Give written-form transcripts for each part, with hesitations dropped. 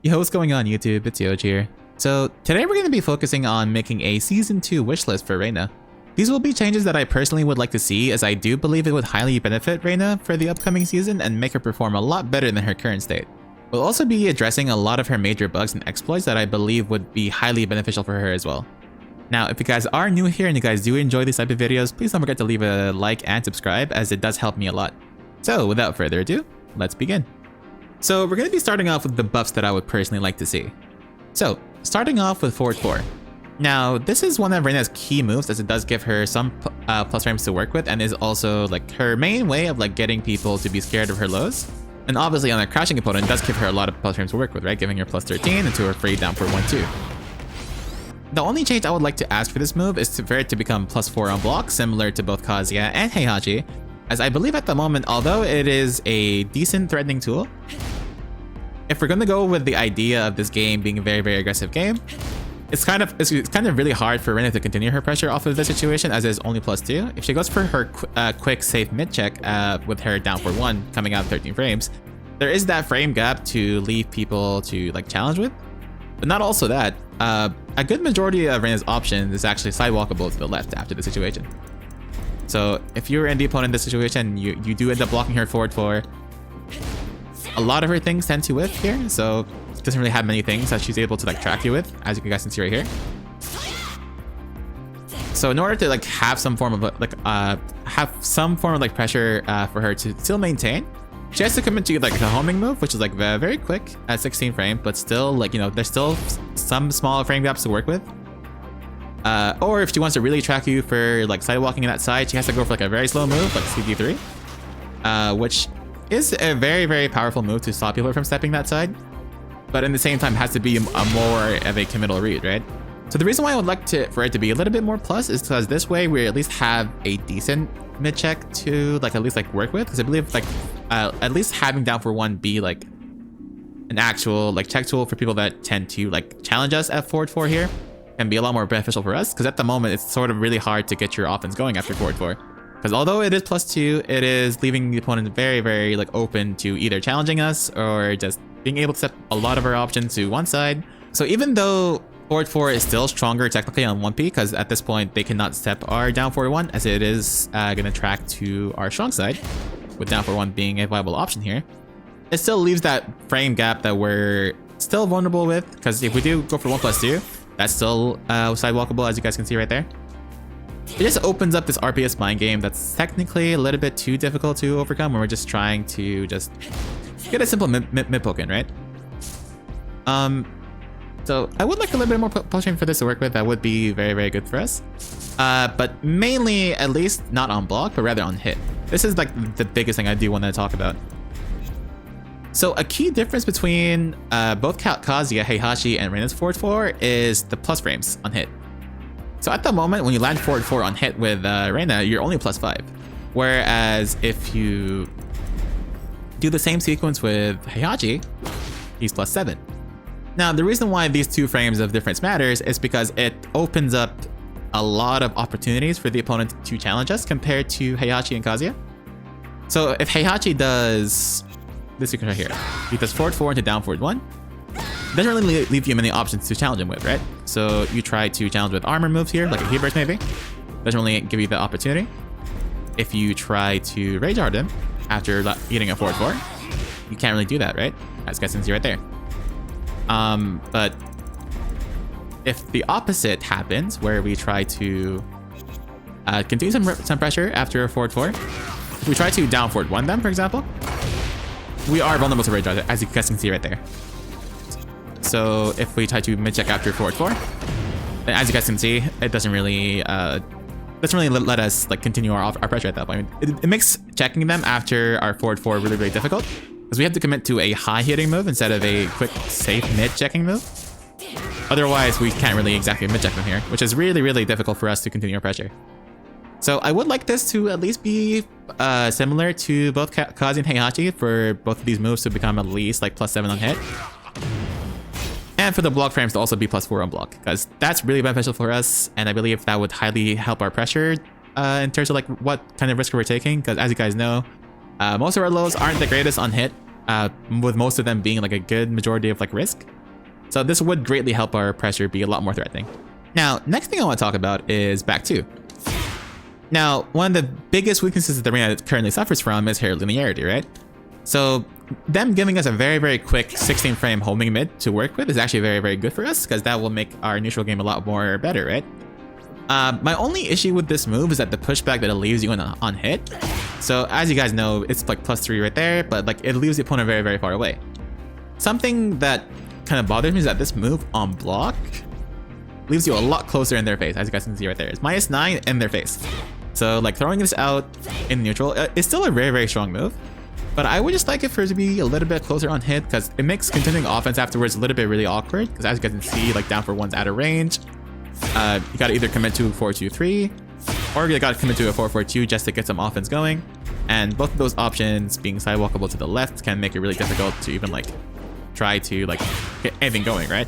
Yo, what's going on YouTube? It's Yoshi here. So today we're going to be focusing on making a Season 2 wishlist for Reina. These will be changes that I personally would like to see, as I do believe it would highly benefit Reina for the upcoming season and make her perform a lot better than her current state. We'll also be addressing a lot of her major bugs and exploits that I believe would be highly beneficial for her as well. Now, if you guys are new here and you guys do enjoy these type of videos, please don't forget to leave a like and subscribe, as it does help me a lot. So without further ado, let's begin. So we're going to be starting off with the buffs that I would personally like to see. So starting off with Forward 4. Now this is one of Reina's key moves, as it does give her some plus frames to work with and is also like her main way of like getting people to be scared of her lows. And obviously on a crashing opponent, it does give her a lot of plus frames to work with, right? Giving her plus 13 and to her free down for 1 too. The only change I would like to ask for this move is for it to become plus 4 on block, similar to both Kazuya and Heihachi, as I believe at the moment, although it is a decent threatening tool, if we're going to go with the idea of this game being a very aggressive game, it's kind of really hard for Reina to continue her pressure off of this situation, as it is only plus 2. If she goes for her quick safe mid check with her down for 1 coming out 13 frames, there is that frame gap to leave people to like challenge with. But not also that, a good majority of Reina's options is actually sidewalkable to the left after the situation. So if you're in the opponent in this situation, you do end up blocking her forward 4. A lot of her things tend to whiff here, so she doesn't really have many things that she's able to like track you with, as you guys can see right here. So in order to like have some form of pressure for her to still maintain, she has to commit to like a homing move, which is like very quick at 16 frame, but still like, you know, there's still some small frame gaps to work with. Or if she wants to really track you for like sidewalking in that side, she has to go for like a very slow move like CD3, which is a very powerful move to stop people from stepping that side, but in the same time has to be a more of a committal read, right? So the reason why I would like for it to be a little bit more plus is because this way we at least have a decent mid check to like at least like work with, because I believe like at least having down for 1 be like an actual like check tool for people that tend to like challenge us at forward 4 here can be a lot more beneficial for us, because at the moment it's sort of really hard to get your offense going after forward 4. Because although it is plus 2, it is leaving the opponent very like open to either challenging us or just being able to set a lot of our options to one side. So even though forward 4 is still stronger technically on 1P, because at this point they cannot step our down forward 1, as it is going to track to our strong side, with down forward 1 being a viable option here, it still leaves that frame gap that we're still vulnerable with, because if we do go for 1 plus 2, that's still sidewalkable, as you guys can see right there. It just opens up this RPS mind game that's technically a little bit too difficult to overcome when we're just trying to just get a simple mid poke in, right? So I would like a little bit more pushing for this to work with. That would be very good for us. But mainly, at least not on block, but rather on hit. This is like the biggest thing I do want to talk about. So a key difference between both Kazuya, Heihachi, and Reina's forward 4 is the plus frames on hit. So at the moment, when you land forward 4 on hit with Reina, you're only plus 5. Whereas if you do the same sequence with Heihachi, he's plus 7. Now, the reason why these two frames of difference matters is because it opens up a lot of opportunities for the opponent to challenge us compared to Heihachi and Kazuya. So if Heihachi does this sequence right here, he does forward 4 into down forward 1, it doesn't really leave you many options to challenge him with, right? So you try to challenge with armor moves here, like a heat burst maybe. Doesn't really give you the opportunity. If you try to rage guard him after eating a forward 4, you can't really do that, right? As you guys can see right there. But if the opposite happens, where we try to continue some pressure after a forward 4, if we try to down forward 1 them, for example, we are vulnerable to rage guard, as you guys can see right there. So if we try to mid check after forward 4, then as you guys can see, it doesn't really let us like continue our pressure at that point. It makes checking them after our forward 4 really difficult, because we have to commit to a high hitting move instead of a quick safe mid checking move. Otherwise, we can't really exactly mid check them here, which is really difficult for us to continue our pressure. So I would like this to at least be similar to both Kazuya and Heihachi, for both of these moves to become at least like plus 7 on hit. And for the block frames to also be plus 4 on block, because that's really beneficial for us, and I believe that would highly help our pressure in terms of like what kind of risk we're taking, because as you guys know, most of our lows aren't the greatest on hit. with most of them being like a good majority of like risk. So this would greatly help our pressure be a lot more threatening. Now, next thing I want to talk about is back 2. Now, one of the biggest weaknesses that Reina currently suffers from is her linearity, right? So them giving us a very quick 16 frame homing mid to work with is actually very good for us, because that will make our neutral game a lot more better, right? My only issue with this move is that the pushback that it leaves you on hit. So as you guys know, it's like +3 right there, but like it leaves the opponent very far away. Something that kind of bothers me is that this move on block leaves you a lot closer in their face, as you guys can see right there. It's -9 in their face. So like throwing this out in neutral is still a very strong move, but I would just like it for it to be a little bit closer on hit, because it makes continuing offense afterwards a little bit really awkward, because as you guys can see, like down for 1's out of range. You gotta either commit to 4-2-3, or you gotta commit to a 4-4-2 just to get some offense going. And both of those options being sidewalkable to the left can make it really difficult to even like try to like get anything going, right?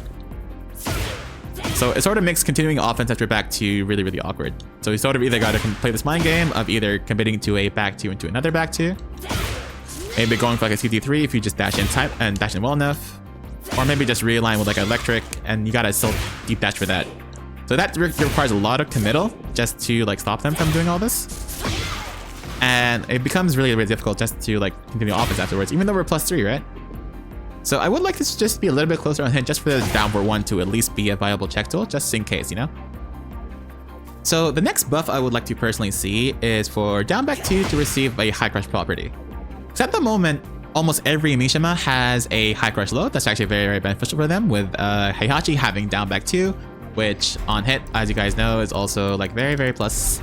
So it sort of makes continuing offense after back 2 really awkward. So you sort of either gotta play this mind game of either committing to a back 2 into another back 2, maybe going for like a CT3 if you just dash in time and dash in well enough, or maybe just realign with like electric, and you gotta still deep dash for that. So that requires a lot of committal just to like stop them from doing all this. And it becomes really difficult just to like continue offense afterwards, even though we're +3, right? So I would like this to just be a little bit closer on hit, just for the down for 1 to at least be a viable check tool, just in case, you know? So the next buff I would like to personally see is for down back 2 to receive a high crush property. Because at the moment, almost every Mishima has a high crush load that's actually very beneficial for them, with Heihachi having down back 2, which on hit, as you guys know, is also like very plus,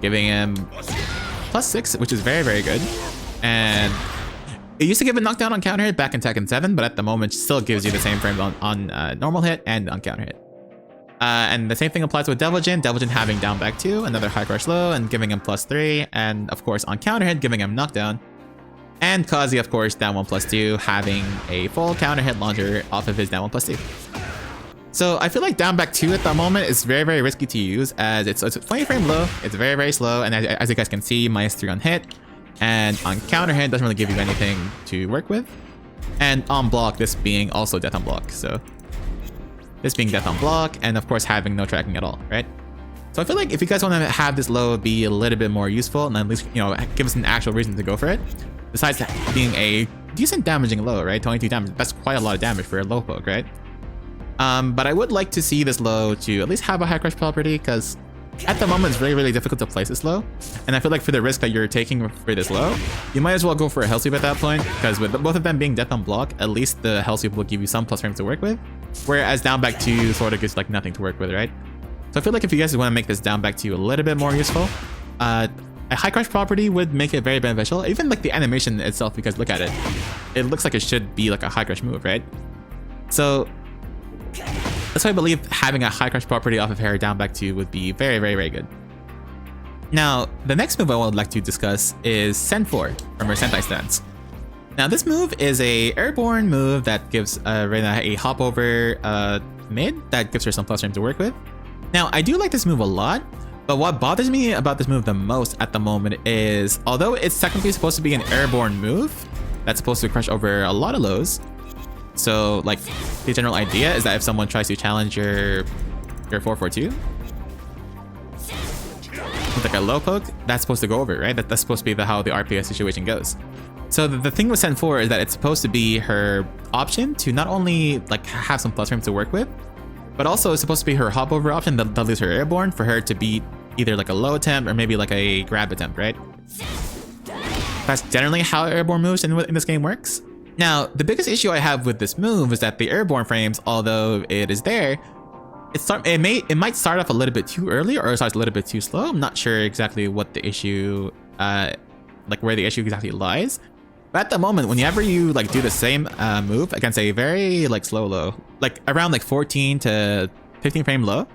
giving him +6, which is very good. And it used to give a knockdown on counter hit back in Tekken 7, but at the moment still gives you the same frames on normal hit and on counter hit. And the same thing applies with Deviljin. Deviljin having down back 2, another high crush low, and giving him +3, and of course on counter hit giving him knockdown. And Kazi, of course, down 1+2, having a full counter hit launcher off of his down 1+2. So I feel like down back 2 at the moment is very risky to use, as it's a 20 frame low, it's very slow, and as you guys can see, -3 on hit, and on counter hit doesn't really give you anything to work with. And on block, this being also death on block, so this being death on block, and of course having no tracking at all, right? So I feel like if you guys want to have this low be a little bit more useful, and at least, you know, give us an actual reason to go for it, besides being a decent damaging low, right? 22 damage, that's quite a lot of damage for a low poke, right? But I would like to see this low to at least have a high crush property, because at the moment it's really difficult to place this low, and I feel like for the risk that you're taking for this low, you might as well go for a health sweep at that point, because with both of them being death on block, at least the health sweep will give you some plus frames to work with, whereas down back 2 sort of gives like nothing to work with, right? So I feel like if you guys want to make this down back 2 a little bit more useful, a high crush property would make it very beneficial. Even like the animation itself, because look at it, it looks like it should be like a high crush move, right? So that's why I believe having a high crush property off of hair down back 2 would be very good. Now, the next move I would like to discuss is Sen 4 from her Sentai stance. Now, this move is a airborne move that gives Reina a hop over mid that gives her some plus frames to work with. Now, I do like this move a lot, but what bothers me about this move the most at the moment is, although it's technically supposed to be an airborne move that's supposed to crush over a lot of lows, so like the general idea is that if someone tries to challenge your 442 with like a low poke, that's supposed to go over, right? That's supposed to be how the RPS situation goes. So the thing with Sen 4 is that it's supposed to be her option to not only like have some plus frames to work with, but also it's supposed to be her hop over option that leaves her airborne for her to beat either like a low attempt or maybe like a grab attempt, right? That's generally how airborne moves in this game works. Now, the biggest issue I have with this move is that the airborne frames, although it is there, it might start off a little bit too early or it starts a little bit too slow. I'm not sure exactly what the issue, like where the issue exactly lies. But at the moment, whenever you like do the same move against a very like slow low, like around like 14 to 15 frame low,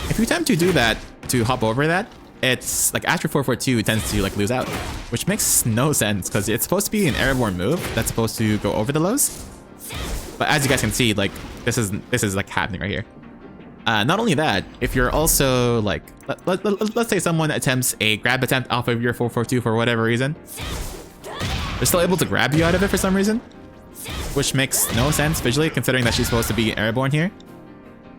if you attempt to do that, to hop over that, it's like after 442 it tends to like lose out, which makes no sense because it's supposed to be an airborne move that's supposed to go over the lows. But as you guys can see, like this is like happening right here. Not only that, if you're also like, let's say someone attempts a grab attempt off of your 442 for whatever reason, they're still able to grab you out of it for some reason, which makes no sense visually considering that she's supposed to be airborne here.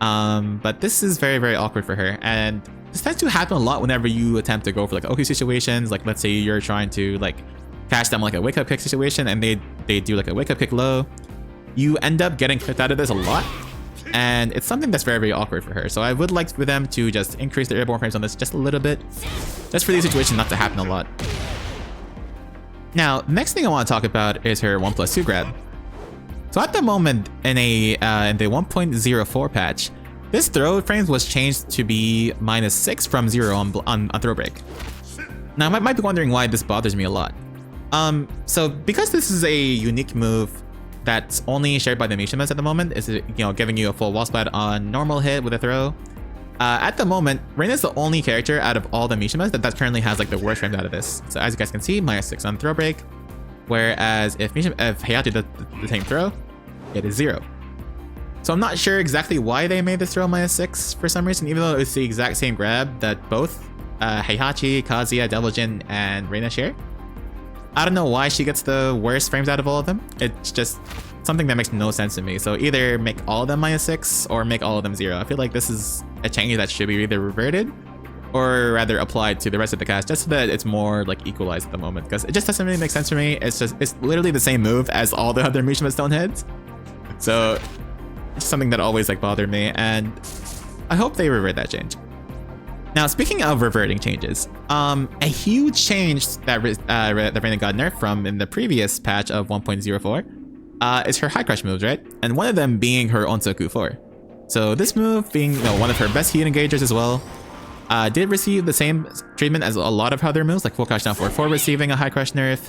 But this is very, very awkward for her, and this tends to happen a lot whenever you attempt to go for like OQ situations. Like let's say you're trying to like catch them like a wake up kick situation and they do like a wake up kick low. You end up getting clipped out of this a lot, and it's something that's very, very awkward for her. So I would like for them to just increase the airborne frames on this just a little bit, just for these situations not to happen a lot. Now, the next thing I want to talk about is her 1+2 grab. So at the moment in the 1.04 patch, this throw frames was changed to be -6 from 0 on throw break. Now I might be wondering why this bothers me a lot. So because this is a unique move that's only shared by the Mishimas at the moment, is giving you a full wall splat on normal hit with a throw. At the moment, Reina is the only character out of all the Mishimas that currently has like the worst frames out of this. So as you guys can see, -6 on throw break, whereas if Heihachi does the same throw, it is 0. So I'm not sure exactly why they made this throw -6 for some reason, even though it's the exact same grab that both Heihachi, Kazuya, Devil Jin, and Reina share. I don't know why she gets the worst frames out of all of them. It's just something that makes no sense to me. So either make all of them -6 or make all of them 0. I feel like this is a change that should be either reverted or rather applied to the rest of the cast, just so that it's more like equalized at the moment, because it just doesn't really make sense for me. It's literally the same move as all the other Mishima Stone heads. So it's something that always like bothered me, and I hope they revert that change. Now, speaking of reverting changes, a huge change that Reina got nerfed from in the previous patch of 1.04 is her high crush moves, right? And one of them being her Onsoku 4. So this move being one of her best heat engagers as well, did receive the same treatment as a lot of other moves, like full crash down 4/4 receiving a high crush nerf.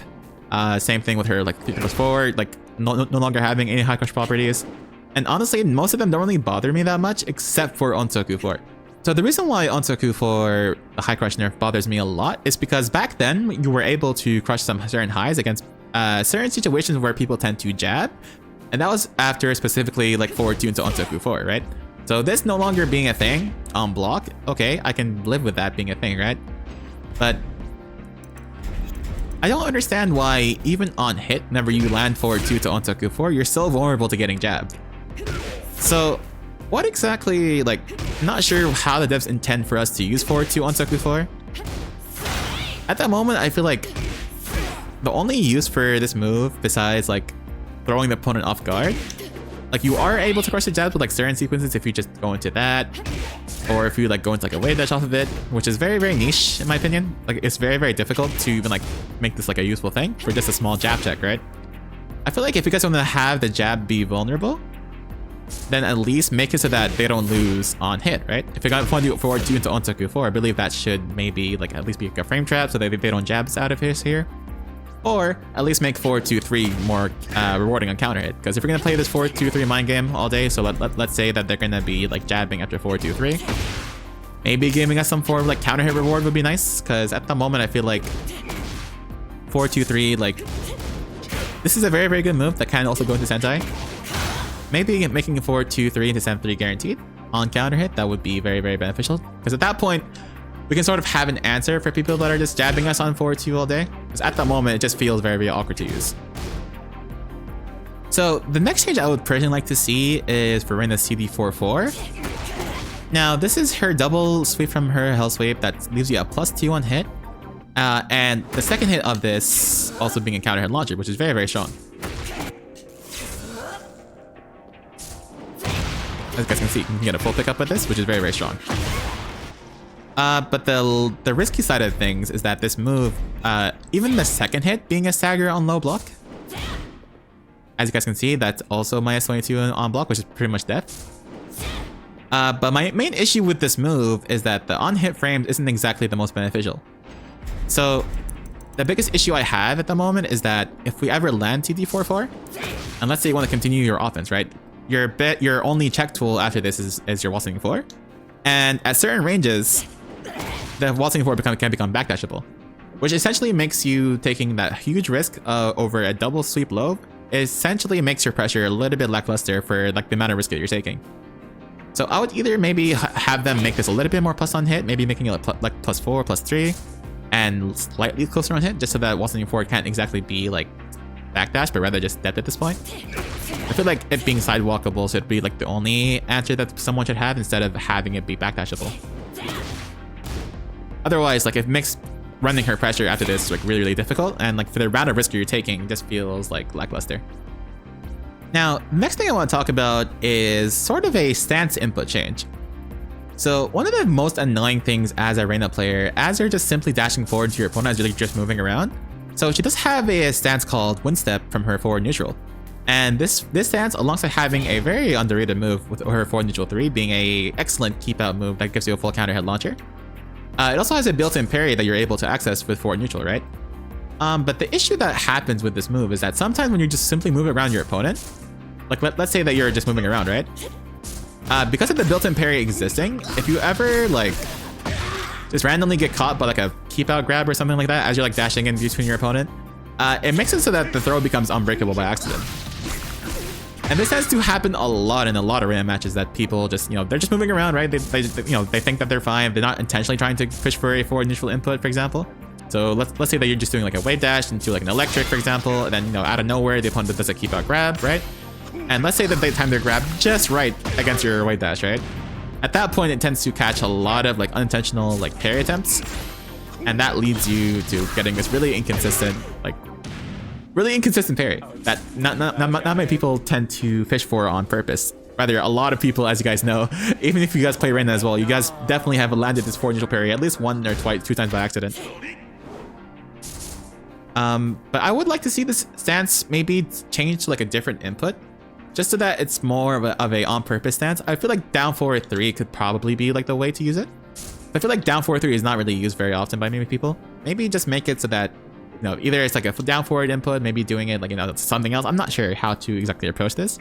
Same thing with her like 3+4, like no longer having any high crush properties. And honestly, most of them don't really bother me that much, except for Onsoku 4. So the reason why Onsoku 4, the high crush nerf, bothers me a lot is because back then you were able to crush some certain highs against certain situations where people tend to jab, and that was after specifically like forward 2 into Onsoku 4, right? So this no longer being a thing on block, okay, I can live with that being a thing, right? But I don't understand why even on hit, whenever you land forward 2 to Onsoku 4, you're still vulnerable to getting jabbed. So what exactly, like, not sure how the devs intend for us to use forward 2 Onsoku 4. At that moment, I feel like the only use for this move, besides like throwing the opponent off guard, like you are able to crush the jabs with like certain sequences if you just go into that, or if you like go into like a wave dash off of it, which is very, very niche in my opinion. Like it's very, very difficult to even like make this like a useful thing for just a small jab check, right? I feel like if you guys want to have the jab be vulnerable, then at least make it so that they don't lose on hit, right? If you're going to do forward 2 into Onsoku 4, I believe that should maybe like at least be like a frame trap so that they don't jabs out of his here. Or at least make forward 2-3 more rewarding on counter hit. Because if you're going to play this forward 2-3 mind game all day, so let's say that they're going to be like jabbing after forward 2-3, maybe giving us some form of like counter hit reward would be nice. Because at the moment I feel like forward 2-3, like this is a very, very good move that can also go into Sentai. Maybe making it forward 2-3 into 7-3 guaranteed on counter hit, that would be very, very beneficial. Because at that point, we can sort of have an answer for people that are just jabbing us on forward 2 all day. Because at the moment, it just feels very, very awkward to use. So the next change I would personally like to see is for Reina's CD4-4. Now, this is her double sweep from her hell sweep that leaves you a +2 on hit. And the second hit of this also being a counter hit launcher, which is very, very strong. As you guys can see, you can get a full pickup with this, which is very, very strong. But the risky side of things is that this move, even the second hit being a stagger on low block, as you guys can see, that's also -22 on block, which is pretty much death. But my main issue with this move is that the on-hit frames isn't exactly the most beneficial. So the biggest issue I have at the moment is that if we ever land TD4-4, and let's say you want to continue your offense, right? Your only check tool after this is your Waltzing 4. And at certain ranges, the Waltzing 4 can become backdashable, which essentially makes you taking that huge risk over a double sweep low. Essentially makes your pressure a little bit lackluster for like the amount of risk that you're taking. So I would either maybe have them make this a little bit more plus on hit, maybe making it like +4, +3, and slightly closer on hit, just so that Waltzing 4 can't exactly be like backdash, but rather just stepped at this point. I feel like it being sidewalkable should be like the only answer that someone should have instead of having it be backdashable. Otherwise, like if Mix running her pressure after this is like really difficult, and like for the amount of risk you're taking just feels like lackluster. Now, next thing I want to talk about is sort of a stance input change. So one of the most annoying things as a Reina player, as you're just simply dashing forward to your opponent as you're like just moving around. So she does have a stance called Windstep from her forward neutral. And this stance, alongside having a very underrated move with her forward neutral 3 being a excellent keep out move that gives you a full counter head launcher. It also has a built-in parry that you're able to access with forward neutral, right? But the issue that happens with this move is that sometimes when you just simply move around your opponent, like let's say that you're just moving around, right? Because of the built-in parry existing, if you ever like just randomly get caught by like a keep out grab or something like that as you're like dashing in between your opponent, it makes it so that the throw becomes unbreakable by accident. And this has to happen a lot in a lot of Reina matches that people just, you know, they're just moving around, right? They think that they're fine. They're not intentionally trying to push for a forward neutral input, for example. So let's say that you're just doing like a wave dash into like an electric, for example, and then, you know, out of nowhere the opponent does a keep out grab, right? And let's say that they time their grab just right against your wave dash, right? At that point, it tends to catch a lot of like unintentional like parry attempts, and that leads you to getting this really inconsistent parry that not many people tend to fish for on purpose. Rather, a lot of people, as you guys know, even if you guys play Reina as well, you guys definitely have landed this forward neutral parry at least one or twice, 2 times by accident. But I would like to see this stance maybe change to like a different input, just so that it's more of a on-purpose stance. I feel like down forward 3 could probably be like the way to use it. I feel like down forward 3 is not really used very often by many people. Maybe just make it so that, you know, either it's like a down forward input, maybe doing it like, you know, something else. I'm not sure how to exactly approach this,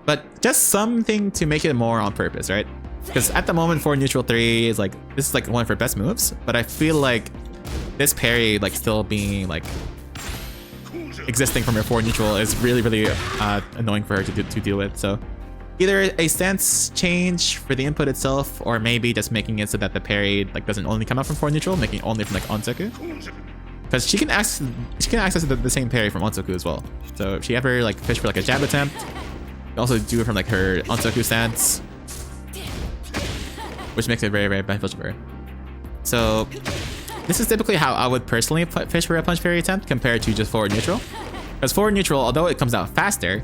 but just something to make it more on purpose, right? Because at the moment, forward neutral 3 is like, this is like one of her best moves, but I feel like this parry like still being like existing from her forward neutral is really annoying for her to deal with. So either a stance change for the input itself, or maybe just making it so that the parry like doesn't only come out from forward neutral, making it only from like onsoku, because she can access the same parry from onsoku as well. So if she ever like fish for like a jab attempt, you can also do it from like her onsoku stance, which makes it very beneficial for her. So this is typically how I would personally fish for a punch parry attempt compared to just forward neutral. Because forward neutral, although it comes out faster,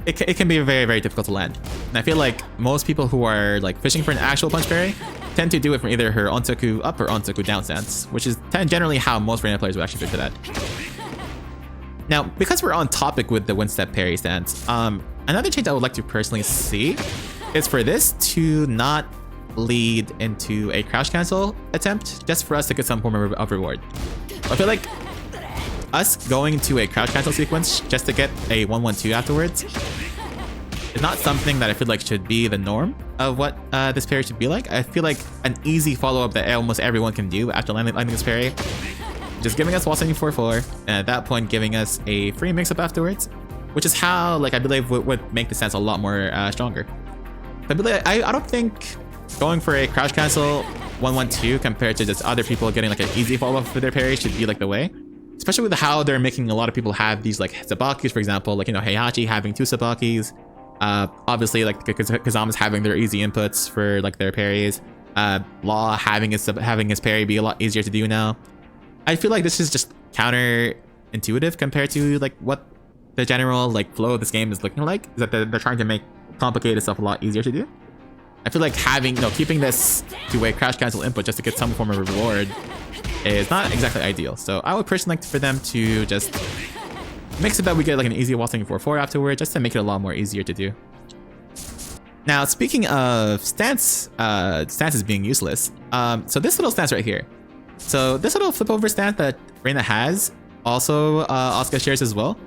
it can be very difficult to land. And I feel like most people who are like fishing for an actual punch parry tend to do it from either her onsoku up or onsoku down stance, which is generally how most Reina players would actually fish for that. Now, because we're on topic with the Windstep parry stance, another change I would like to personally see is for this to not lead into a crouch cancel attempt, just for us to get some form of reward. I feel like us going to a crouch cancel sequence just to get a 1-1-2 afterwards is not something that I feel like should be the norm of what this parry should be like. I feel like an easy follow-up that almost everyone can do after landing this parry, just giving us wall 74-4, and at that point giving us a free mix-up afterwards, which is how like I believe would make the stance a lot more stronger. I don't think going for a crouch cancel 1-1-2 compared to just other people getting like an easy follow-up for their parry should be like the way. Especially with how they're making a lot of people have these like sabakis, for example, like, you know, Heihachi having 2 sabakis. Obviously, like Kazama's having their easy inputs for like their parries. Law having his parry be a lot easier to do now. I feel like this is just counter-intuitive compared to like what the general like flow of this game is looking like. Is that they're trying to make complicated stuff a lot easier to do. I feel like keeping this to a crouch cancel input just to get some form of reward is not exactly ideal. So I would personally like for them to just mix it that we get like an easy wall 74-4 afterward, just to make it a lot more easier to do. Now, speaking of stances being useless, so this little stance right here. So this little flip over stance that Reina has, also Asuka shares as well,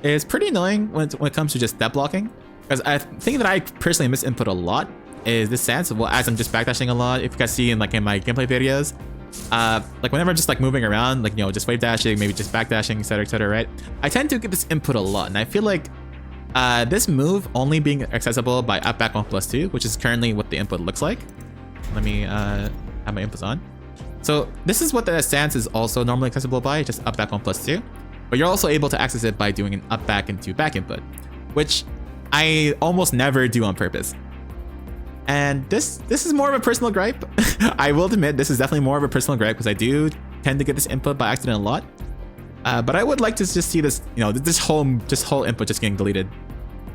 is pretty annoying when it comes to just step blocking. Because I think that I personally misinput a lot is this stance. Well, as I'm just backdashing a lot, if you guys see in my gameplay videos, like whenever I'm just like moving around, like, you know, just wave dashing, maybe just backdashing, etc, right? I tend to get this input a lot, and I feel like this move only being accessible by up back 1+2, which is currently what the input looks like. Let me have my inputs on. So this is what the stance is also normally accessible by, just up back 1+2. but you're also able to access it by doing an up back into back input, which I almost never do on purpose. And this is more of a personal gripe. I will admit this is definitely more of a personal gripe because I do tend to get this input by accident a lot. But I would like to just see this, you know, this whole input just getting deleted.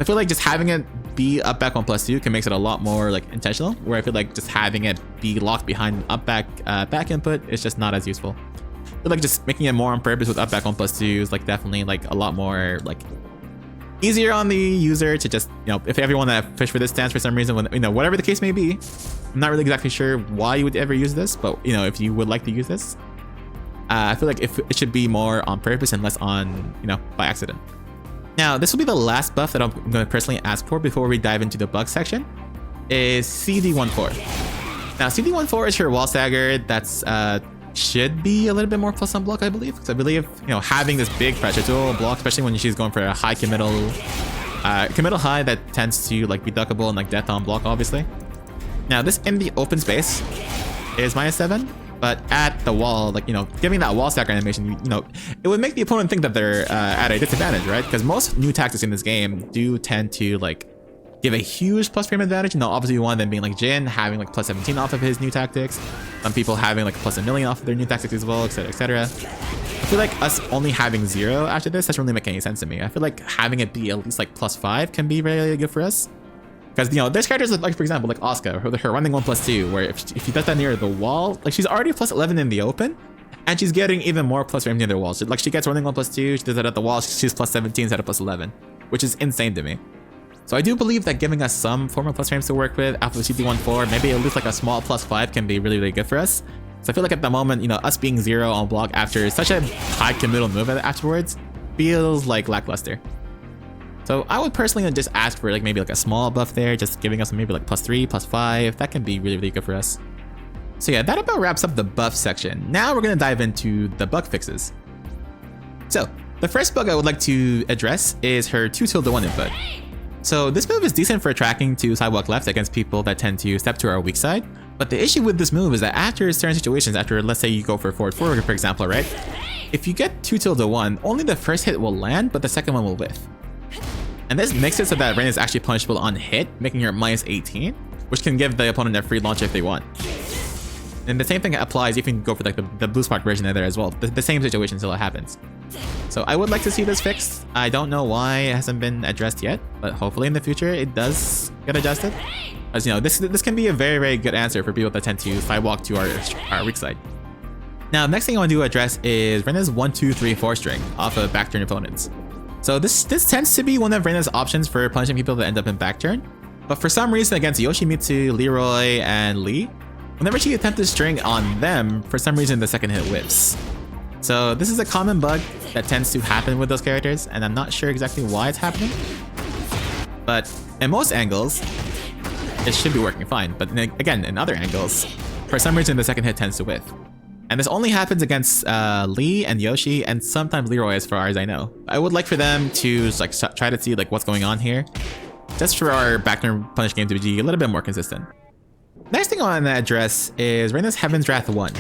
I feel like just having it be up back 1+2 can make it a lot more like intentional, where I feel like just having it be locked behind up back back input is just not as useful. I feel like just making it more on purpose with up back 1+2 is like definitely like a lot more like easier on the user to just, you know, if everyone that fish for this stance for some reason, when, you know, whatever the case may be. I'm not really exactly sure why you would ever use this, but you know, if you would like to use this, I feel like if it should be more on purpose and less on, you know, by accident. Now, this will be the last buff that I'm going to personally ask for before we dive into the bug section, is CD14. Now, CD14 is her wall stagger that's should be a little bit more plus on block, I believe. Because I believe, you know, having this big pressure tool block, especially when she's going for a high committal high that tends to like be duckable and like death on block, obviously. Now, this in the open space is -7. But at the wall, like, you know, giving that wall stacker animation, you know, it would make the opponent think that they're at a disadvantage, right? Because most new tactics in this game do tend to, like, give a huge plus frame advantage. You know, obviously one of them being, like, Jin, having, like, +17 off of his new tactics. Some people having, like, +1,000,000 off of their new tactics as well, etc., etc. I feel like us only having 0 after this doesn't really make any sense to me. I feel like having it be at least, like, +5 can be really good for us. Because, you know, there's characters like, for example, like Asuka, her running 1+2, where if she does that near the wall, like she's already +11 in the open, and she's getting even more plus frames near the wall. So, like, she gets running 1+2, she does that at the wall, she's +17 instead of +11, which is insane to me. So I do believe that giving us some form of plus frames to work with after CD14, maybe at least like a small +5 can be really, really good for us. So I feel like at the moment, you know, us being 0 on block after such a high committal move afterwards feels like lackluster. So I would personally just ask for like maybe like a small buff there, just giving us maybe like +3, +5. That can be really, really good for us. So yeah, that about wraps up the buff section. Now we're going to dive into the bug fixes. So the first bug I would like to address is her 2-1 input. So this move is decent for tracking to sidewalk left against people that tend to step to our weak side. But the issue with this move is that after certain situations, after let's say you go for forward, for example, right? If you get 2-1, only the first hit will land, but the second one will whiff. And this makes it so that Reina is actually punishable on hit, making her -18, which can give the opponent a free launch if they want. And the same thing applies if you can go for like the blue spark version of there as well. The same situation until it happens. So I would like to see this fixed. I don't know why it hasn't been addressed yet, but hopefully in the future it does get adjusted. As you know, this can be a very, very good answer for people that tend to sidewalk to our weak side. Now, next thing I want to address is Reina's 1-2-3-4 string off of backturn opponents. So this tends to be one of Reina's options for punishing people that end up in backturn. But for some reason against Yoshimitsu, Leroy, and Lee, whenever she attempts to string on them, for some reason the second hit whiffs. So this is a common bug that tends to happen with those characters, and I'm not sure exactly why it's happening. But in most angles, it should be working fine. But again, in other angles, for some reason the second hit tends to whiff. And this only happens against Lee and Yoshi, and sometimes Leroy, as far as I know. I would like for them to like try to see like what's going on here, just for our backturn punish game to be a little bit more consistent. Next thing I want to address is Reina's Heaven's Wrath 1.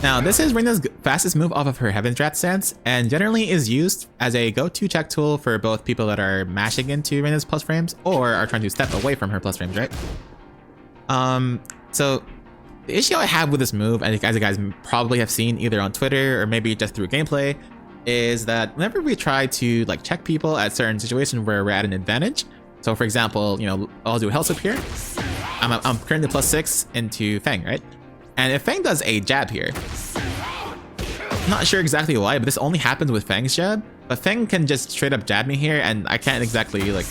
Now, this is Reina's fastest move off of her Heaven's Wrath stance, and generally is used as a go-to check tool for both people that are mashing into Reina's plus frames or are trying to step away from her plus frames, right? So the issue I have with this move, and as you guys probably have seen either on Twitter or maybe just through gameplay, is that whenever we try to like check people at certain situations where we're at an advantage, so for example, you know, I'll do a health up here. I'm currently +6 into Feng, right? And if Feng does a jab here, I'm not sure exactly why, but this only happens with Feng's jab. But Feng can just straight up jab me here, and I can't exactly like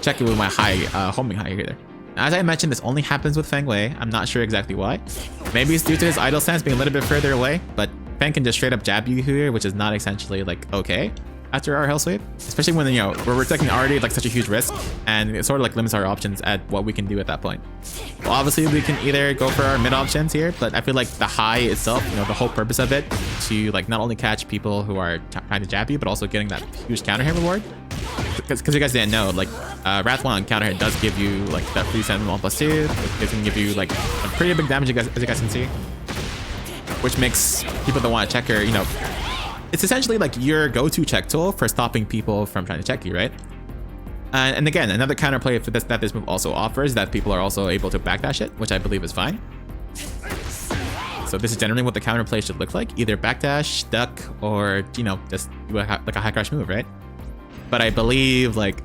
check it with my high homing high either. As I mentioned, this only happens with Feng Wei. I'm not sure exactly why. Maybe it's due to his idle stance being a little bit further away, but Feng can just straight up jab you here, which is not essentially like okay after our health sweep, especially when, you know, we're taking already like such a huge risk, and it sort of like limits our options at what we can do at that point. Well, obviously we can either go for our mid options here, but I feel like the high itself, you know, the whole purpose of it to like not only catch people who are trying to jab you, but also getting that huge counter hit reward. Because you guys didn't know, like Wrath 1 on counter hit does give you like that free 7-1+2. It can give you like a pretty big damage, as you guys can see, which makes people that want to check her, you know, it's essentially like your go-to check tool for stopping people from trying to check you, right? And again, another counterplay for this that this move also offers that people are also able to backdash it, which I believe is fine. So this is generally what the counterplay should look like: either backdash, duck, or you know, just do like a high crash move, right? But I believe like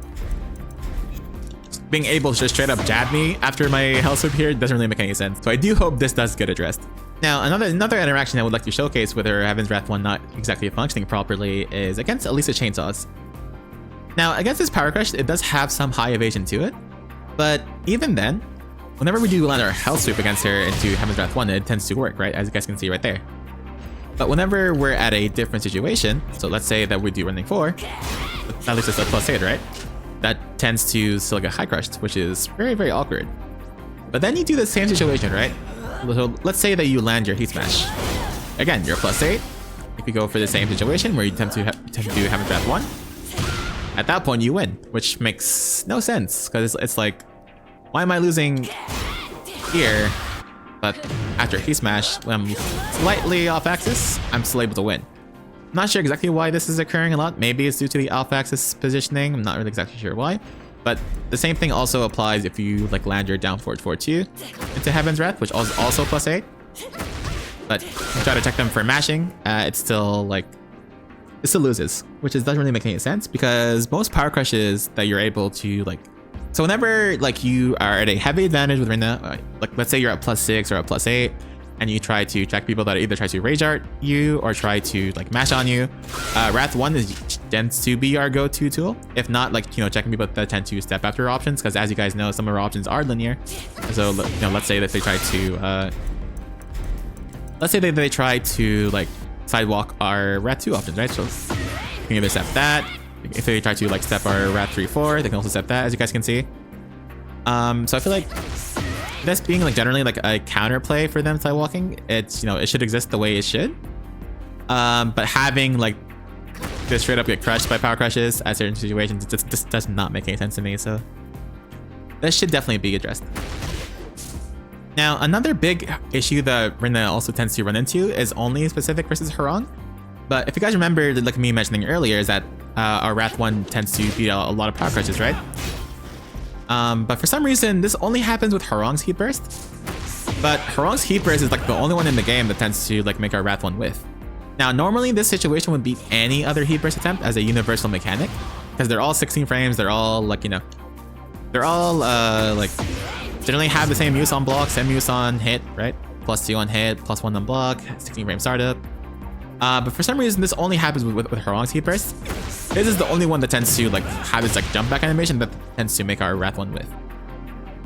being able to just straight up jab me after my health sweep here doesn't really make any sense. So I do hope this does get addressed. Now, another interaction I would like to showcase with her Heaven's Wrath 1 not exactly functioning properly is against Elisa Chainsaws. Now, against this Power Crush, it does have some high evasion to it, but even then, whenever we do land our health sweep against her into Heaven's Wrath 1, it tends to work, right? As you guys can see right there. But whenever we're at a different situation, so let's say that we do running 4, at least it's a +8, right? That tends to still get high crushed, which is very, very awkward. But then you do the same situation, right? So let's say that you land your Heat Smash. Again, you're +8. If you go for the same situation where you tend to do Heaven's Wrath 1, at that point you win, which makes no sense because it's like, why am I losing here? But after Heat Smash, when I'm slightly off axis, I'm still able to win. I'm not sure exactly why this is occurring a lot. Maybe it's due to the off axis positioning. I'm not really exactly sure why. But the same thing also applies if you like land your down forward 4-2 into Heaven's Wrath, which is also +8. But if you try to check them for mashing, it still loses, which doesn't really make any sense because most power crushes that you're able to like. So whenever like you are at a heavy advantage with Reina, like let's say you're at +6 or at +8, and you try to check people that either try to rage art you or try to like mash on you, Wrath 1 tends to be our go-to tool. If not, like, you know, checking people that tend to step after options, because as you guys know, some of our options are linear. So you know, let's say that they try to like sidewalk our Wrath 2 options, right? So you can either step that. If they try to like step our Wrath 3-4, they can also step that, as you guys can see. So I feel like this being like generally like a counterplay for them sidewalking, it's, you know, it should exist the way it should. But having like this straight up get crushed by power crushes at certain situations, it just does not make any sense to me. So this should definitely be addressed. Now, another big issue that Reina also tends to run into is only specific versus Harong. But if you guys remember, like me mentioning earlier, is that our Wrath 1 tends to beat out a lot of power crushes, right? But for some reason, this only happens with Harong's Heat Burst. But Harong's Heat Burst is like the only one in the game that tends to like make our Wrath 1 whiff. Now, normally this situation would beat any other Heat Burst attempt as a universal mechanic, because they're all 16 frames, they're all like, you know, they're all like generally have the same use on block, same use on hit, right? +2 on hit, +1 on block, 16 frame startup. But for some reason, this only happens with Harong's Heat Burst. This is the only one that tends to like have this like jump back animation that tends to make our Wrath 1 whiff.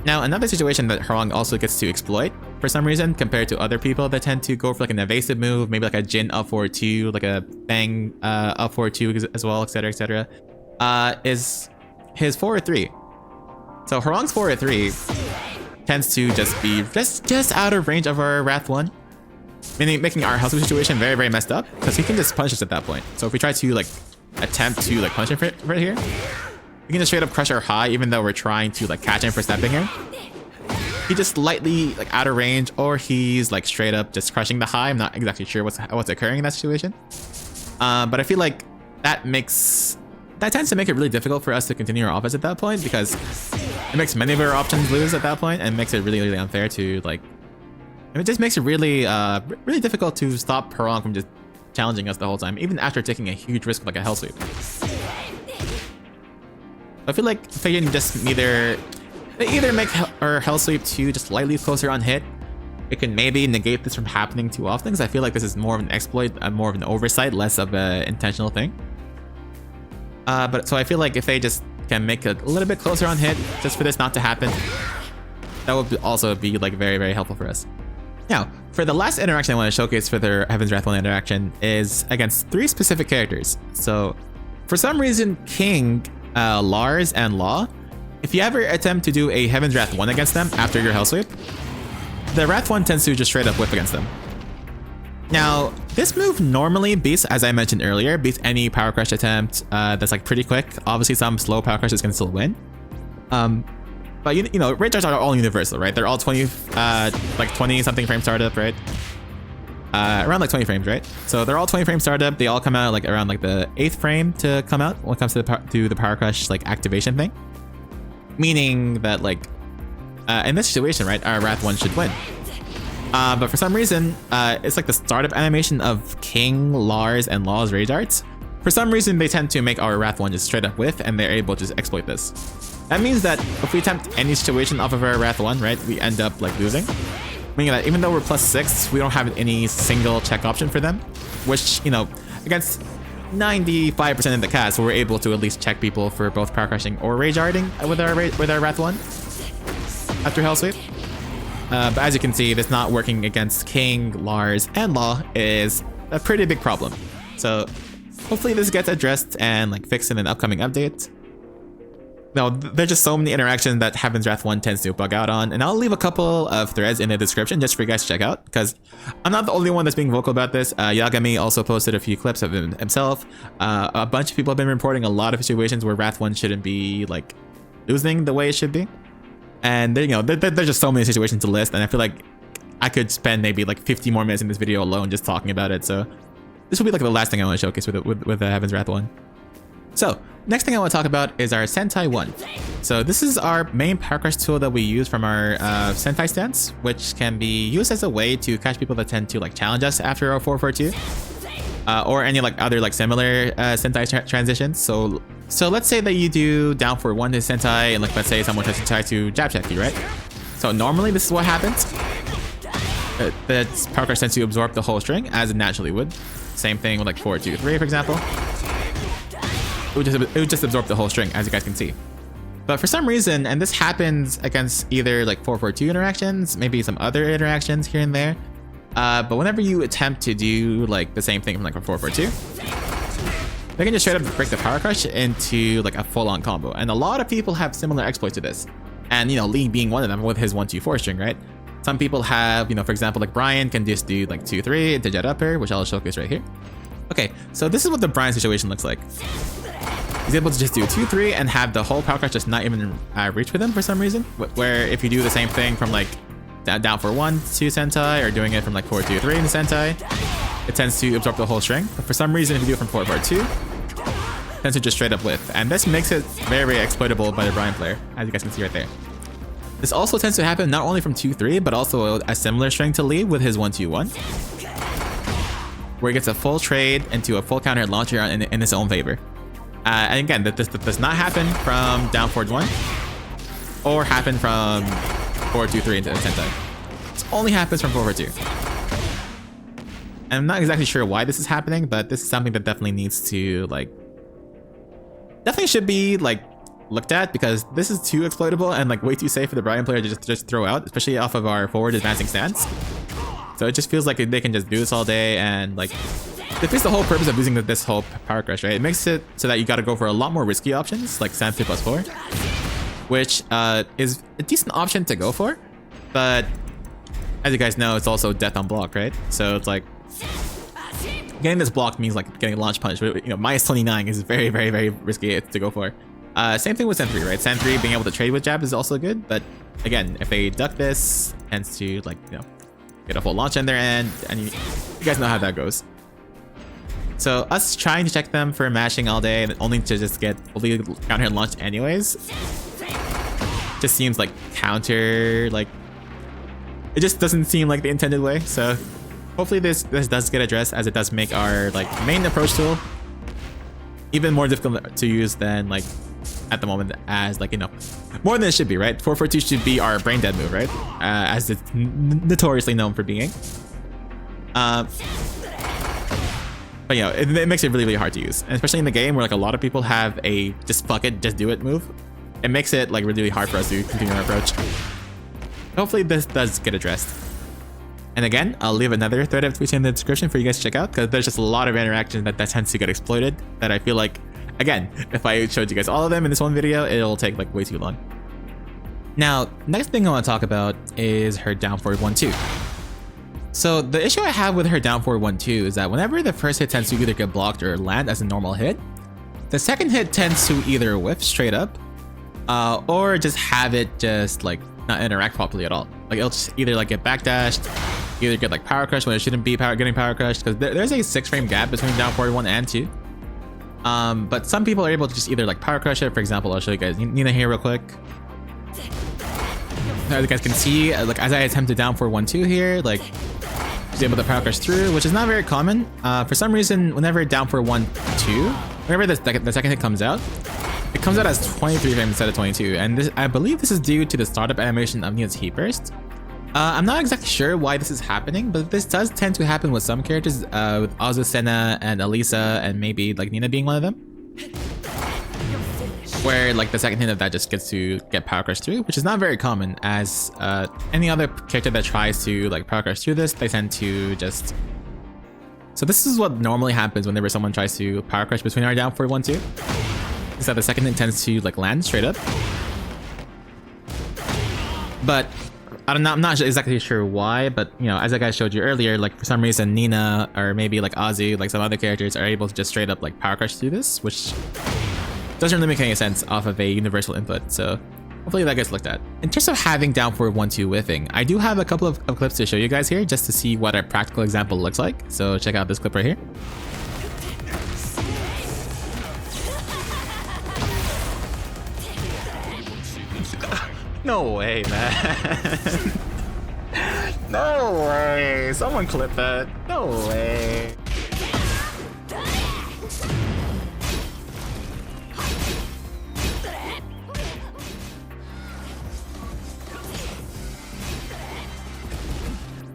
Now, another situation that Harong also gets to exploit for some reason compared to other people that tend to go for like an evasive move, maybe like a Jin up forward 2, like a Bang up forward 2 as well, etc, etc, is his forward 3. So Harong's forward 3 tends to just be just out of range of our Wrath 1, meaning making our health situation very, very messed up because he can just punch us at that point. So if we try to like attempt to like punch him right here, we can just straight up crush our high even though we're trying to like catch him for stepping here. He just slightly like out of range, or he's like straight up just crushing the high. I'm not exactly sure what's occurring in that situation. But I feel like that tends to make it really difficult for us to continue our offense at that point, because it makes many of our options lose at that point and makes it really, really unfair to like, it just makes it really really difficult to stop Harong from just challenging us the whole time, even after taking a huge risk like a hell sweep. I feel like if they can just either make our hell sweep 2 just slightly closer on hit, it can maybe negate this from happening too often, because I feel like this is more of an exploit, more of an oversight, less of an intentional thing. But so I feel like if they just can make it a little bit closer on hit just for this not to happen, that would also be like very, very helpful for us. Now, for the last interaction I want to showcase for their Heaven's Wrath 1 interaction is against 3 specific characters. So for some reason, King, Lars, and Law, if you ever attempt to do a Heaven's Wrath 1 against them after your hell sweep, the Wrath 1 tends to just straight up whip against them. Now, this move normally beats, as I mentioned earlier, beats any power crush attempt that's like pretty quick. Obviously, some slow power crushes can still win. But you know, rage arts are all universal, right? They're all 20 something frame startup, right? around like 20 frames, right? So they're all 20 frame startup. They all come out like around like the 8th frame to come out when it comes to the Power Crush like activation thing. Meaning that like in this situation, right, our Wrath 1 should win. But for some reason, it's like the startup animation of King, Lars, and Law's rage arts. For some reason, they tend to make our Wrath 1 just straight up whiff, and they're able to just exploit this. That means that if we attempt any situation off of our Wrath 1, right, we end up like losing. Meaning that even though we're +6, we don't have any single check option for them, which, you know, against 95% of the cast, we're able to at least check people for both power crushing or rage arting with our Wrath 1 after Hell Sweep. But as you can see, this not working against King, Lars, and Law is a pretty big problem. So hopefully this gets addressed and like fixed in an upcoming update. No, there's just so many interactions that Heaven's Wrath 1 tends to bug out on, and I'll leave a couple of threads in the description just for you guys to check out, because I'm not the only one that's being vocal about this. Yagami also posted a few clips of himself. A bunch of people have been reporting a lot of situations where Wrath 1 shouldn't be like losing the way it should be. And you know, there's just so many situations to list, and I feel like I could spend maybe like 50 more minutes in this video alone just talking about it. So this will be like the last thing I want to showcase with Heaven's Wrath 1. So next thing I want to talk about is our Sentai 1. So this is our main power crush tool that we use from our Sentai stance, which can be used as a way to catch people that tend to like challenge us after our 442, or any like other like similar Sentai transitions. So let's say that you do down for 1 to Sentai, and like let's say someone tries to try to jab check you, right? So normally this is what happens. The power crush tends to absorb the whole string as it naturally would. Same thing with like 423, for example. It would just absorb the whole string, as you guys can see. But for some reason, and this happens against either like 442 interactions, maybe some other interactions here and there, but whenever you attempt to do like the same thing from like a 442, they can just straight up break the power crush into like a full-on combo. And a lot of people have similar exploits to this. And you know, Lee being one of them with his 1-2-4 string, right? Some people have, you know, for example, like Brian can just do like 2-3 into jet upper, which I'll showcase right here. Okay, so this is what the Brian situation looks like. He's able to just do 2-3 and have the whole power crush just not even reach with him for some reason. Where if you do the same thing from like down for 1 to Sentai, or doing it from like 4-2-3 in Sentai, it tends to absorb the whole string. But for some reason, if you do it from 4-4-2, it tends to just straight up whiff. And this makes it very, very exploitable by the Brian player, as you guys can see right there. This also tends to happen not only from 2-3, but also a similar string to Lee with his 1-2-1, where he gets a full trade into a full counter launcher in his own favor. And again, this does not happen from down forward 1 or happen from 4-2-3 into Sentai. It only happens from 4-4-2. And I'm not exactly sure why this is happening, but this is something that definitely needs to like definitely should be like looked at, because this is too exploitable and like way too safe for the Brian player to just throw out, especially off of our forward advancing stance. So it just feels like they can just do this all day, and like defeats the whole purpose of using this whole power crush, right? It makes it so that you got to go for a lot more risky options like Sansu +4, which is a decent option to go for, but as you guys know, it's also death on block, right? So it's like getting this block means like getting a launch punch, but you know, -29 is very, very, very risky to go for. Same thing with Sen 3, right? Sen 3 being able to trade with jab is also good, but again, if they duck this, it tends to like, you know, get a full launch on their end, and you guys know how that goes. So us trying to check them for mashing all day, and only to just get fully counter launched anyways, just seems like counter, like it just doesn't seem like the intended way. So hopefully this does get addressed, as it does make our like main approach tool even more difficult to use than like at the moment, as like, you know, more than it should be, right? 442 should be our brain dead move, right? As it's notoriously known for being. But you know, it makes it really, really hard to use, and especially in the game where like a lot of people have a just fuck it, just do it move. It makes it like really hard for us to continue our approach. Hopefully this does get addressed. And again, I'll leave another thread of tweets in the description for you guys to check out, because there's just a lot of interactions that tends to get exploited that I feel like, again, if I showed you guys all of them in this one video, it'll take like way too long. Now, next thing I want to talk about is her down forward 1-2. So the issue I have with her down forward 1-2 is that whenever the first hit tends to either get blocked or land as a normal hit, the second hit tends to either whiff straight up, or just have it just like not interact properly at all. Like it'll just either like get backdashed, either get like power crush when it shouldn't be getting power crushed, because there's a 6-frame gap between down forward 1 and 2. But some people are able to just either like power crush it. For example, I'll show you guys Nina here real quick. As you guys can see, like as I attempted down forward 1-2 here, like she's able to power crush through, which is not very common. For some reason, whenever down forward 1-2, whenever the second hit comes out, it comes out as 23 frames instead of 22, and this, I believe this is due to the startup animation of Nina's heat burst. I'm not exactly sure why this is happening, but this does tend to happen with some characters, with Azucena and Elisa, and maybe like Nina being one of them. Where like the second hit of that just gets to get power crush through, which is not very common, as any other character that tries to like power crush through this, they tend to just... So this is what normally happens whenever someone tries to power crush between our down forward 1-2. Is that the second hit tends to like land straight up. But I'm not exactly sure why, but you know, as I guys showed you earlier, like for some reason Nina or maybe like Ozzy, like some other characters are able to just straight up like power crush through this, which doesn't really make any sense off of a universal input. So hopefully that gets looked at. In terms of having down forward 1-2 whiffing, I do have a couple of clips to show you guys here just to see what a practical example looks like. So check out this clip right here. No way, man. No way. Someone clip that. No way.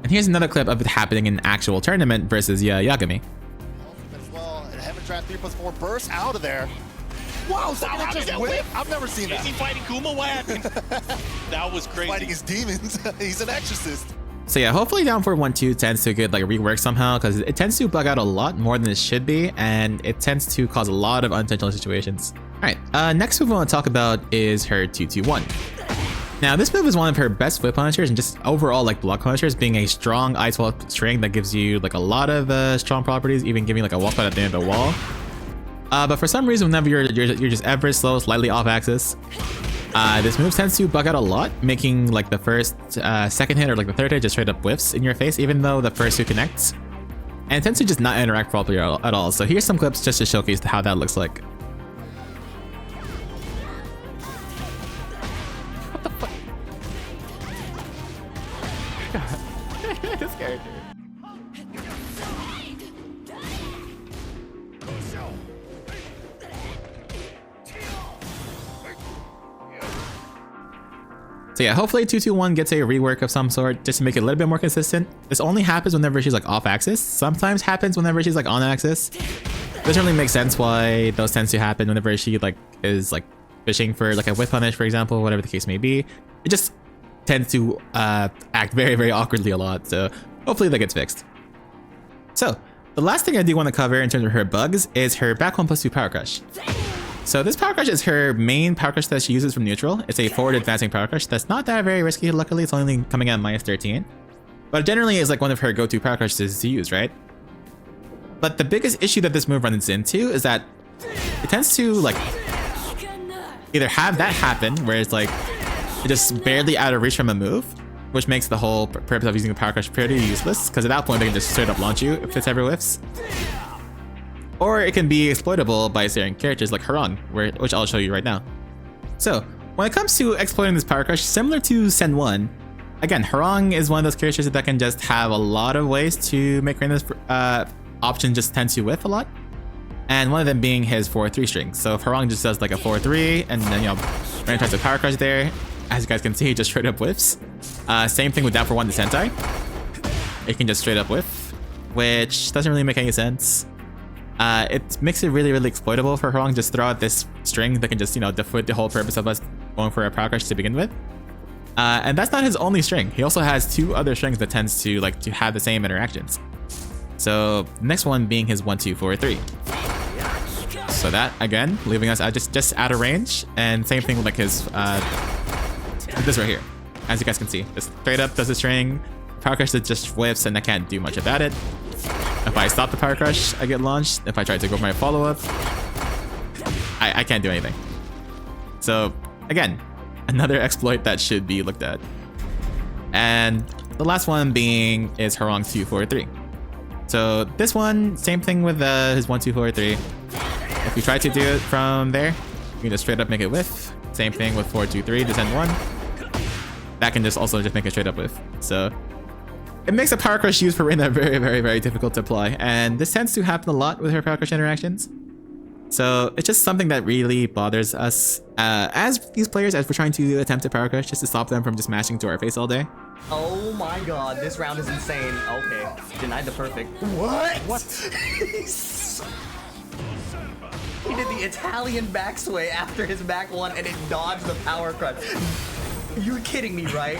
And here's another clip of it happening in an actual tournament versus Yagami. As well, and Heaven Trap 3+4 bursts out of there. Wow, someone just whip? I've never seen that. Is he fighting Kuma? What happened? That was crazy. Fighting his demons. He's an exorcist. So yeah, hopefully down forward 1-2 tends to get like reworked somehow, because it tends to bug out a lot more than it should be, and it tends to cause a lot of unintentional situations. Alright, next move I want to talk about is her 2-2-1. Now this move is one of her best whip punishers and just overall like block punishers, being a strong I-12 string that gives you like a lot of strong properties, even giving like a walkout at the end of the wall. But for some reason, whenever you're just ever slow, slightly off axis, this move tends to bug out a lot, making like the first, second hit or like the third hit just straight up whiffs in your face, even though the first two connects. And it tends to just not interact properly at all. So here's some clips just to showcase how that looks like. What the fuck? This character. So yeah, hopefully 2-2-1 gets a rework of some sort just to make it a little bit more consistent. This only happens whenever she's like off axis. Sometimes happens whenever she's like on axis. Doesn't really make sense why those tends to happen whenever she like is like fishing for like a whip punish, for example, whatever the case may be. It just tends to act very, very awkwardly a lot. So hopefully that gets fixed. So the last thing I do want to cover in terms of her bugs is her back 1+2 power crush. So this power crush is her main power crush that she uses from neutral. It's a forward advancing power crush that's not that very risky, luckily. It's only coming at -13. But generally is like one of her go-to power crushes to use, right? But the biggest issue that this move runs into is that it tends to like either have that happen where it's like it's just barely out of reach from a move, which makes the whole purpose of using a power crush pretty useless, because at that point they can just straight up launch you if it's ever whiffs. Or it can be exploitable by certain characters like Harang, which I'll show you right now. So, when it comes to exploiting this power crush, similar to Sen 1, again, Harang is one of those characters that can just have a lot of ways to make Reina's option just tend to whiff a lot. And one of them being his 4-3 string. So if Harang just does like a 4-3, and then, you know, Reina tries to power crush there, as you guys can see, he just straight up whiffs. Same thing with down for 1 to Sentai. It can just straight up whiff, which doesn't really make any sense. It makes it really, really exploitable for Harang. Just throw out this string that can just, you know, defeat the whole purpose of us going for a power crush to begin with. And that's not his only string. He also has 2 other strings that tends to like to have the same interactions. So the next one being his 1-2-4-3. So that again, leaving us just out of range, and same thing with like his this right here. As you guys can see, just straight up does a string, power crush that just whiffs, and I can't do much about it. If I stop the power crush, I get launched. If I try to go for my follow-up, I can't do anything. So again, another exploit that should be looked at. And the last one being is Harong's 2-4-3. So this one, same thing with his 1-2-4-3. If you try to do it from there, you can just straight up make it whiff. Same thing with 4-2-3, descend 1. That can just also just make it straight up whiff. So it makes a power crush used for Reina very, very, very difficult to apply. And this tends to happen a lot with her power crush interactions. So it's just something that really bothers us as these players, as we're trying to attempt to power crush just to stop them from just mashing to our face all day. Oh my god, this round is insane. Okay, denied the perfect. What? What? He did the Italian backsway after his back one and it dodged the power crush. You're kidding me, right?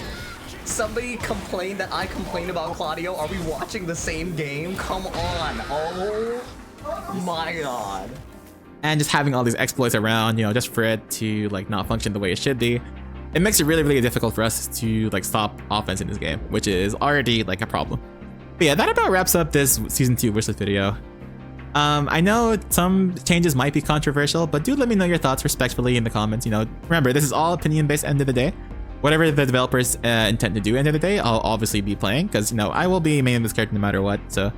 Somebody complained that I complained about Claudio. Are we watching the same game? Come on. Oh my god. And just having all these exploits around, you know, just for it to like not function the way it should be, it makes it really, really difficult for us to like stop offense in this game, which is already like a problem. But yeah, that about wraps up this season 2 wishlist video. I know some changes might be controversial, but do let me know your thoughts respectfully in the comments. You know, remember, this is all opinion based end of the day. Whatever the developers intend to do end of the day, I'll obviously be playing because, you know, I will be maining this character no matter what. So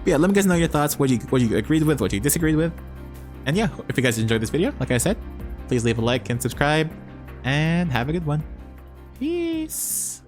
yeah, let me guys know your thoughts, what you agreed with, what you disagreed with. And yeah, if you guys enjoyed this video, like I said, please leave a like and subscribe, and have a good one. Peace.